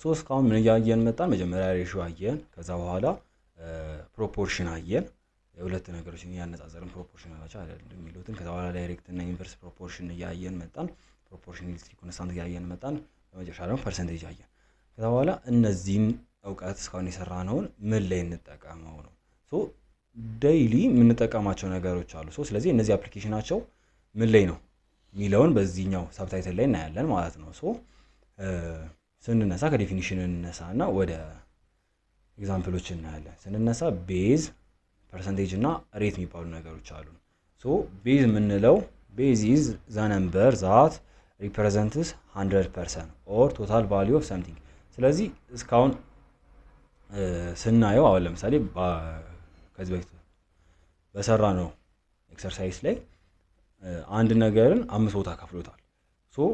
ሶ እስካሁን ምን እያየን መጣን? መጀመሪያ ሬሽዮ አየን፣ ከዛ በኋላ ፕሮፖርሽን አየን። የሁለት ነገሮችን ያነጻጸርን ፕሮፖርሽን አላቸው አይደል የሚሉትን። ከዛ በኋላ ዳይሬክት እና ኢንቨርስ ፕሮፖርሽን እያየን መጣን። ፕሮፖርሽናሊቲ ኮንስታንት እያየን መጣን። በመጨረሻ ደግሞ ፐርሰንቴጅ አየን። ከዛ በኋላ እነዚህን እውቀት እስካሁን የሰራነውን ምን ላይ እንጠቀመው ነው። ሶ ዴይሊ የምንጠቀማቸው ነገሮች አሉ። ሶ ስለዚህ እነዚህ አፕሊኬሽናቸው ምን ላይ ነው የሚለውን በዚህኛው ሳብታይትል ላይ እናያለን ማለት ነው። ሶ ስንነሳ ከዴፊኒሽን እንነሳና ወደ ኤግዛምፕሎች እናያለን። ስንነሳ ቤዝ፣ ፐርሰንቴጅ እና ሬት የሚባሉ ነገሮች አሉ። ሶ ቤዝ የምንለው ቤዝ ኢዝ ዘ ነምበር ዛት ሪፕሬዘንትስ 100% ኦር ቶታል ቫሊዩ ኦፍ ሰምቲንግ። ስለዚህ እስካሁን ስናየው አሁን ለምሳሌ ከዚህ በፊት በሰራ ነው ኤክሰርሳይዝ ላይ አንድ ነገርን 5 ቦታ ከፍሎታል። ሶ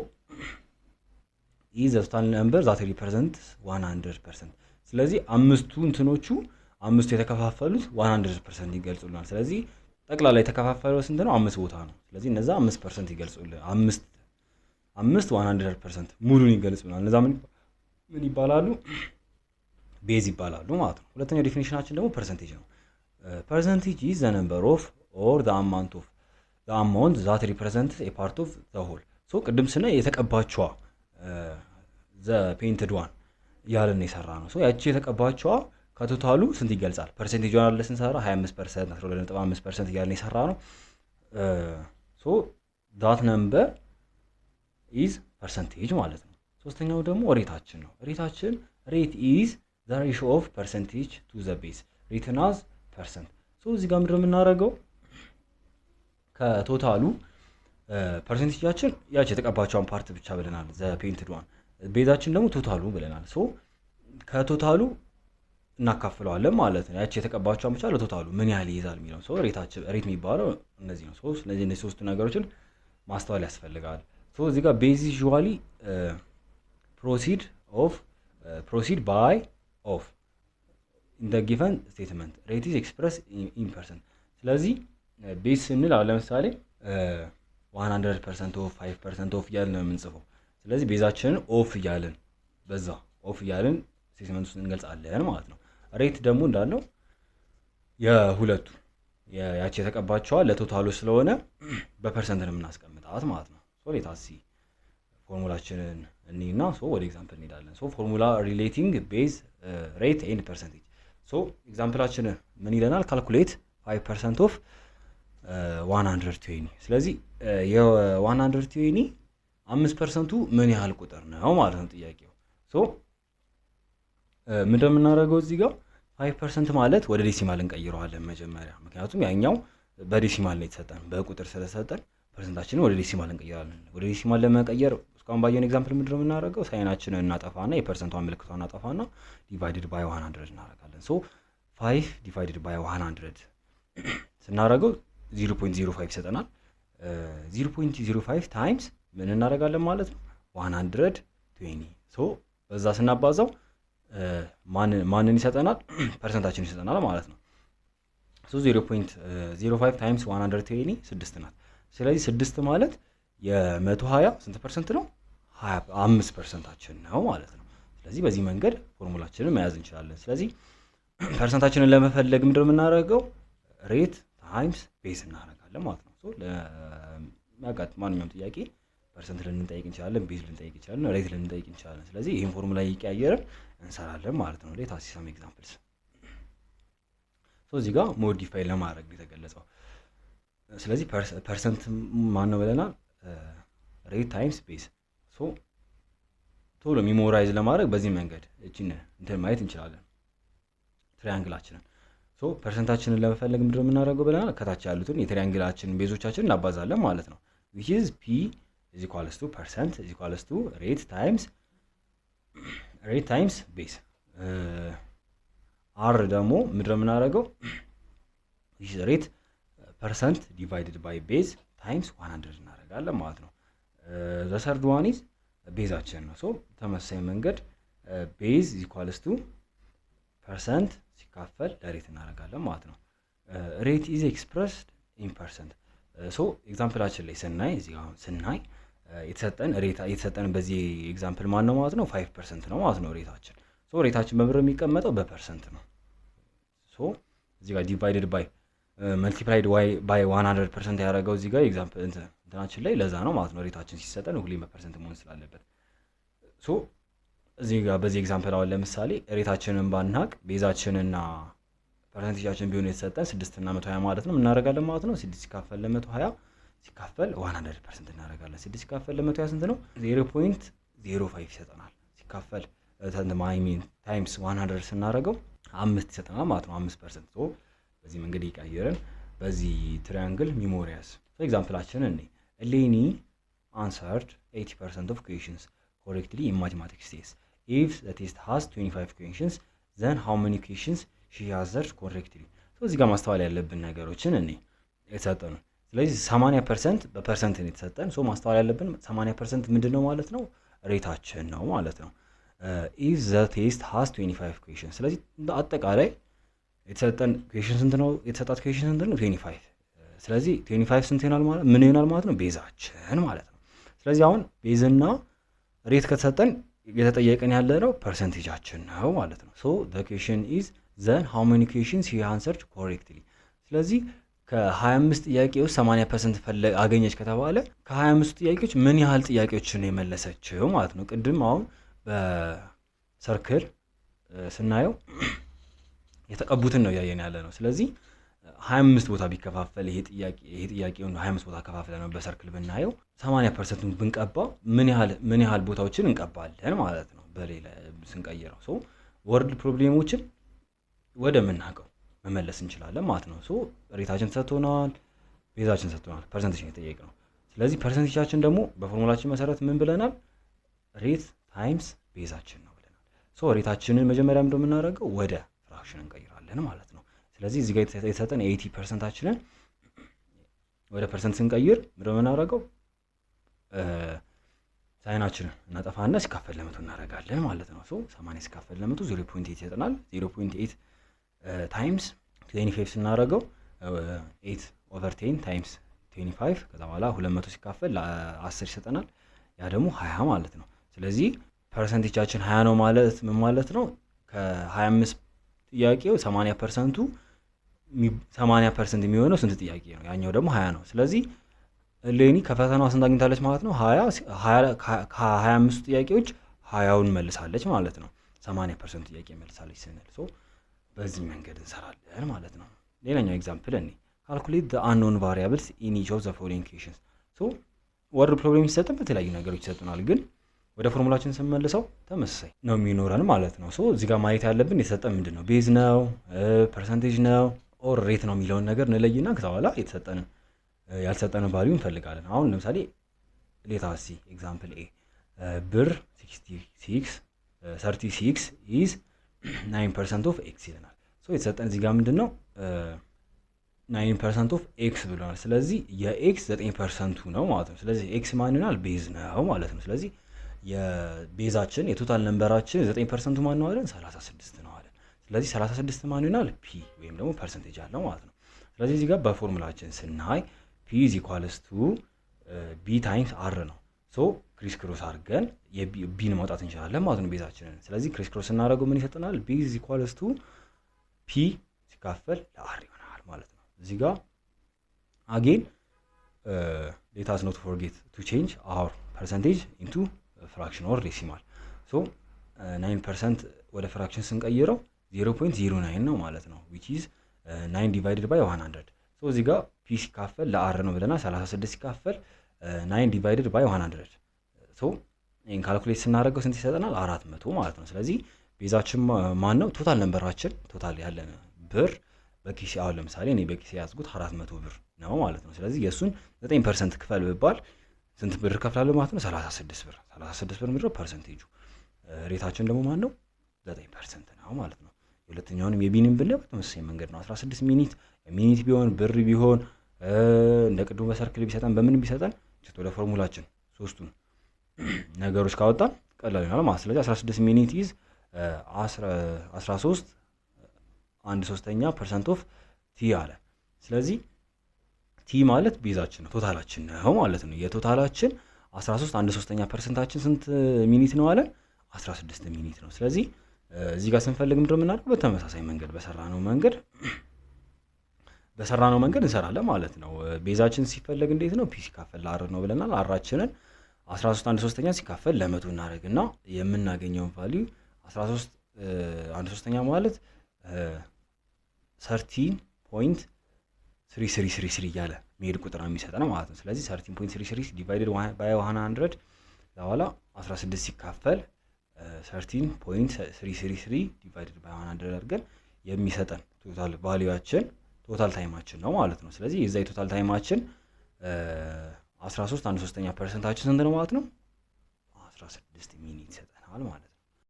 ኢዝ ዘ ቶታል ነምበር ዛት ሪፕሬዘንትስ 100%። ስለዚህ አምስቱ እንትኖቹ አምስቱ የተከፋፈሉት 100% ይገልጹልናል። ስለዚህ ጠቅላላ የተከፋፈለው ስንት ነው? 5 ቦታ ነው። ስለዚህ እነዛ 5% ይገልጹልናል። 5 100% ሙሉን ይገልጹልናል። እነዛ ምን ይባላሉ? ቤዝ ይባላሉ ማለት ነው። ሁለተኛው ዴፊኒሽናችን ደግሞ ፐርሰንቴጅ ነው። ፐርሰንቴጅ ኢዝ ዘ ነምበር ኦፍ ኦር ዘ አማውንት ዛት ሪፕሬዘንትስ ኤ ፓርት ኦፍ ዘ ሆል። ሶ ቅድም ስናይ የተቀባቸዋ ዘ ፔይንትድ ዋን ያለን የሰራ ነው። ሶ ያቺ የተቀባቸዋ ከቶታሉ ስንት ይገልጻል? ፐርሰንቴጅዋን አለ ስንሰራ 25%፣ 12.5% እያልን የሰራ ነው። ሶ ዳት ነምበር ኢዝ ፐርሰንቴጅ ማለት ነው። ሶስተኛው ደግሞ ሬታችን ነው። ሬት ኢዝ ዘ ሬሽዮ ኦፍ ፐርሰንቴጅ ቱ ዘ ቤዝ ሪትን አዝ ፐርሰንት። ሶ እዚህ ጋር ምንድነው የምናደርገው? ከቶታሉ ፐርሰንቴጃችን ያቺ የተቀባቸውን ፓርት ብቻ ብለናል፣ ዘ ፔይንትድ ዋን። ቤዛችን ደግሞ ቶታሉ ብለናል። ሶ ከቶታሉ እናካፍለዋለን ማለት ነው። ያቺ የተቀባቸውን ብቻ ለቶታሉ ምን ያህል ይይዛል የሚለው። ሶ ሬት የሚባለው እነዚህ ነው። ሶ ስለዚህ እነዚህ ሶስቱ ነገሮችን ማስተዋል ያስፈልጋል። ሶ እዚህ ጋር ቤዝ ዩዥዋሊ ፕሮሲድ ባይ ኦፍ ኢን ዘ ጊቨን ስቴትመንት ሬት ኢዝ ኤክስፕረስ ኢን ፐርሰንት። ስለዚህ ቤዝ ስንል አሁን ለምሳሌ 100% ኦፍ 5% ኦፍ እያልን ነው የምንጽፈው። ስለዚህ ቤዛችንን ኦፍ እያልን ስቴትመንት ውስጥ እንገልጻለን ማለት ነው። ሬት ደግሞ እንዳለው የሁለቱ ያቺ የተቀባቸዋ ለቶታሉ ስለሆነ በፐርሰንት ነው የምናስቀምጣት ማለት ነው። ሶ ሌታሲ ፎርሙላችንን እኒና ወደ ኤግዛምፕል እንሄዳለን። ሶ ፎርሙላ ሪሌቲንግ ቤዝ ሬት ኤንድ ፐርሰንቴጅ። ሶ ኤግዛምፕላችን ምን ይለናል? ካልኩሌት 5% ኦፍ 120። ስለዚህ የ120 5%ቱ ምን ያህል ቁጥር ነው ማለት ነው ጥያቄው። ሶ ምንድነው የምናደርገው እዚህ ጋር 5% ማለት ወደ ዴሲማል እንቀይረዋለን መጀመሪያ። ምክንያቱም ያኛው በዴሲማል ነው የተሰጠን፣ በቁጥር ስለሰጠን ፐርሰንታችንን ወደ ዴሲማል እንቀይራለን። ወደ ዴሲማል ለመቀየር እስካሁን ባየን ኤግዛምፕል ምንድነው የምናደርገው? ሳይናችንን እናጠፋና የፐርሰንቷን ምልክቷን እናጠፋና ዲቫይድድ ባይ 100 እናደርጋለን። ሶ 5 ዲቫይድድ ባይ 100 ስናደርገው 0.05 ይሰጠናል። 0.05 ታይምስ ምን እናደርጋለን ማለት ነው? 120። ሶ በዛ ስናባዛው ማንን ይሰጠናል? ፐርሰንታችን ይሰጠናል ማለት ነው። ሶ 0.05 ታይምስ 120 6 ናት። ስለዚህ 6 ማለት የ120 ስንት ፐርሰንት ነው? 25%ችን ነው ማለት ነው። ስለዚህ በዚህ መንገድ ፎርሙላችንን መያዝ እንችላለን። ስለዚህ ፐርሰንታችንን ለመፈለግ ምንድነው የምናደርገው? ሬት ታይምስ ቤዝ እናደርጋለን ማለት ነው። ሶ ለማጋጥ ማንኛውም ጥያቄ ፐርሰንት ልንጠይቅ እንችላለን፣ ቤዝ ልንጠይቅ እንችላለን፣ ሬት ልንጠይቅ እንችላለን። ስለዚህ ይሄን ፎርሙላ እየቀያየርን እንሰራለን ማለት ነው። ሌት አስ ሲ ሰም ኤግዛምፕልስ። ሶ እዚህ ጋር ሞዲፋይ ለማድረግ የተገለጸው። ስለዚህ ፐርሰንት ማን ነው ብለናል? ሬት ታይምስ ቤዝ። ሶ ቶሎ ሚሞራይዝ ለማድረግ በዚህ መንገድ እቺን እንትን ማየት እንችላለን ትሪያንግላችንን። ሶ ፐርሰንታችንን ለመፈለግ ምንድነው የምናደርገው ብለናል? ከታች ያሉትን የትሪያንግላችንን ቤዞቻችንን እናባዛለን ማለት ነው። which is p is equals to percent is equals to rate times base። r ደግሞ ምንድነው የምናደርገው? which is rate percent divided by base times 100 እናደርጋለን ማለት ነው። the third one is ቤዛችን ነው። ሶ ተመሳሳይ መንገድ base is equals to percent ሲካፈል ለሬት እናደርጋለን ማለት ነው። ሬት ኢዝ ኤክስፕረስድ ኢን ፐርሰንት። ሶ ኤግዛምፕላችን ላይ ስናይ እዚህ ጋር ስናይ የተሰጠን በዚህ ኤግዛምፕል ማን ነው ማለት ነው 5% ነው ማለት ነው ሬታችን። ሶ ሬታችን በብር የሚቀመጠው በፐርሰንት ነው። ሶ እዚህ ጋር ዲቫይድድ ባይ መልቲፕላይድ ባይ 100% ያደረገው እዚህ ጋር ኤግዛምፕል እንትናችን ላይ ለዛ ነው ማለት ነው ሬታችን ሲሰጠን ሁሌም በፐርሰንት መሆን ስላለበት። ሶ እዚህ ጋር በዚህ ኤግዛምፕል አሁን ለምሳሌ ሬታችንን ባናቅ ቤዛችንና ፐርሰንቴጃችን ቢሆን የተሰጠን 6 እና 120 ማለት ነው እናደርጋለን ማለት ነው 6 ሲካፈል ለ120 ሲካፈል 100% እናደርጋለን። 6 ሲካፈል ለ120 ስንት ነው? 0.05 ይሰጠናል። ሲካፈል ታይምስ 100 ስናደርገው 5 ይሰጠናል ማለት ነው 5%። ሶ በዚህ መንገድ ይቀየርን በዚህ ትሪያንግል ሚሞሪያስ ሶ ኤግዛምፕላችን እኔ ኤሌኒ answered 80% of questions correctly in mathematics test. If the test has 25 questions, then how many questions she answered correctly? ሶ እዚህ ጋር ማስተዋል ያለብን ነገሮችን እኔ የተሰጠን ነው። ስለዚህ 80% በፐርሰንት ነው የተሰጠን። ሶ ማስተዋል ያለብን 80% ምንድነው ማለት ነው ሬታችን ነው ማለት ነው። if the test has 25 questions ስለዚህ አጠቃላይ የተሰጠን ኩዌሽን ስንት ነው? የተሰጣት ኩዌሽን ስንት ነው? 25። ስለዚህ 25 ስንት ይሆናል ማለት ምን ይሆናል ማለት ነው? ቤዛችን ማለት ነው። ስለዚህ አሁን ቤዝና ሬት ከተሰጠን የተጠየቀን ያለ ነው ፐርሰንቴጃችን ነው ማለት ነው። ሶ the question is then how many questions he answered correctly። ስለዚህ ከ25 ጥያቄ ውስጥ 80% አገኘች ከተባለ ከ25 ጥያቄዎች ምን ያህል ጥያቄዎችን ነው የመለሰችው ማለት ነው። ቅድም አሁን በሰርክል ስናየው የተቀቡትን ነው ያየን ያለ ነው። ስለዚህ 25 ቦታ ቢከፋፈል ይሄ ጥያቄውን 25 ቦታ ከፋፈለ ነው በሰርክል ብናየው 80%ን ብንቀባ ምን ያህል ቦታዎችን እንቀባለን ማለት ነው በሌላ ስንቀይረው። ሶ ወርድ ፕሮብሌሞችን ወደ ምናቀው መመለስ እንችላለን ማለት ነው። ሶ ሬታችን ተሰጥቶናል፣ ቤዛችን ተሰጥቶናል፣ ፐርሰንቴጅ ነው የተጠየቅነው። ስለዚህ ፐርሰንቴጃችን ደግሞ በፎርሙላችን መሰረት ምን ብለናል? ሬት ታይምስ ቤዛችን ነው ብለናል። ሶ ሬታችንን መጀመሪያ ምንድነው የምናደርገው? ወደ ፍራክሽን እንቀይራለን ማለት ነው። ስለዚህ እዚህ ጋር የተሰጠን 80%ችንን ወደ ፐርሰንት ስንቀይር ምንድነው የምናደርገው? ሳይናችንን እናጠፋና ሲካፈል ለመቶ እናደርጋለን ማለት ነው። ሶ 80 ሲካፈል ለመቶ 0.8 ይሰጠናል። 0.8 ታይምስ 25 ስናደርገው 8/10 ታይምስ 25 ከዛ በኋላ 200 ሲካፈል ለ10 ይሰጠናል። ያ ደግሞ 20 ማለት ነው። ስለዚህ ፐርሰንቴጃችን 20 ነው ማለት ምን ማለት ነው? ከ25 ጥያቄው 80% የሚሆነው ስንት ጥያቄ ነው? ያኛው ደግሞ 20 ነው። ስለዚህ ሌኒ ከፈተናዋ ስንት አግኝታለች ማለት ነው? 20 ከ25 ጥያቄዎች 20ውን መልሳለች ማለት ነው። 80% ጥያቄ መልሳለች ስንል ሶ በዚህ መንገድ እንሰራለን ማለት ነው። ሌላኛው ኤግዛምፕል እኔ ካልኩሌት the unknown variables in each of the following questions። ሶ ወርድ ፕሮብሌም ሲሰጠን በተለያዩ ነገሮች ይሰጡናል፣ ግን ወደ ፎርሙላችን ስንመልሰው ተመሳሳይ ነው የሚኖረን ማለት ነው። ሶ እዚህ ጋር ማየት ያለብን የተሰጠን ምንድነው? ቤዝ ነው፣ ፐርሰንቴጅ ነው ኦር ሬት ነው የሚለውን ነገር እንለይና ከዛ በኋላ የተሰጠን ያልተሰጠን ቫልዩ እንፈልጋለን። አሁን ለምሳሌ ሌታሲ ኤግዛምፕል ኤ ብር 36 is 9% of x ይለናል። ሶ የተሰጠን እዚህ ጋር ምንድነው 9% of x ብለናል። ስለዚህ የኤክስ 9% ነው ማለት ነው። ስለዚህ ኤክስ ማን ይሆናል? ቤዝ ነው ማለት ነው። ስለዚህ የቤዛችን የቶታል ነምበራችን 9% ማን ነው አይደል? 36 ነው አይደል? ስለዚህ 36 ማን ይሆናል? ፒ ወይም ደግሞ ፐርሰንቴጅ አለው ማለት ነው። ስለዚህ እዚህ ጋር በፎርሙላችን ስናይ p is equals to b times r ነው። ሶ ክሪስ ክሮስ አድርገን የቢን ማውጣት እንችላለን ማለት ነው ቤዛችንን። ስለዚህ ክሪስ ክሮስ እናደርገው ምን ይሰጠናል? b is equals to p ሲካፈል ለr ይሆናል ማለት ነው። እዚህ ጋር again let us not forget to change our percentage into fraction or decimal። ሶ 9% ወደ ፍራክሽን ስንቀይረው 0.09 ነው ማለት ነው which is 9 divided by 100። ሶ እዚህ ጋር p ሲካፈል ለr ነው ብለናል። 36 ሲካፈል 9 divided by 100 ሶ ይሄን ካልኩሌት ስናደርገው ስንት ይሰጠናል? 400 ማለት ነው። ስለዚህ ቤዛችን ማን ነው? ቶታል ነምበራችን ቶታል ያለን ብር በኪሴ አሁን ለምሳሌ እኔ በኪሴ ያዝኩት 400 ብር ነው ማለት ነው። ስለዚህ የሱን 9% ክፈል ብባል ስንት ብር ከፍላለሁ ማለት ነው? 36 ብር። 36 ብር ምንድነው ፐርሰንቴጁ? ሬታችን ደግሞ ማን ነው? 9% ነው ማለት ነው። የሁለተኛውንም የቢንም ብንለው በተመሳሳይ መንገድ ነው። 16 ሚኒት ቢሆን ብር ቢሆን እንደ ቅድሙ በሰርክል ቢሰጠን በምን ቢሰጠን ወደ ፎርሙላችን ሶስቱን ነገሮች ካወጣን ቀላል ይሆናል ማለት። ስለዚህ 16 ሚኒት ኢዝ 13 1/3% ኦፍ ቲ አለ። ስለዚህ ቲ ማለት ቤዛችን ነው ቶታላችን ነው ማለት ነው። የቶታላችን 13 1/3% ስንት ሚኒት ነው አለ 16 ሚኒት ነው። ስለዚህ እዚህ ጋር ስንፈልግ ምንድነው የምናደርገው በተመሳሳይ መንገድ በሰራነው መንገድ እንሰራለን ማለት ነው። ቤዛችን ሲፈልግ እንዴት ነው ፒ ሲካፈል ለአር ነው ብለናል። አራችንን 13 1/3 ሲካፈል ለ100 እናደርግና የምናገኘውን ቫልዩ 13 1/3 ማለት 13.3333 እያለ መሄድ ቁጥር የሚሰጠን ማለት ነው። ስለዚህ 13.33 ዲቫይድድ ባይ 100 በኋላ 16 ሲካፈል 13.333 ዲቫይድድ ባይ 100 አድርገን የሚሰጠን ቶታል ቫልዩአችን ቶታል ታይማችን ነው ማለት ነው። ስለዚህ የዛ የቶታል ታይማችን 13 1/3% ስንት ነው ማለት ነው 16 ሚኒት ይሰጠናል ማለት ነው።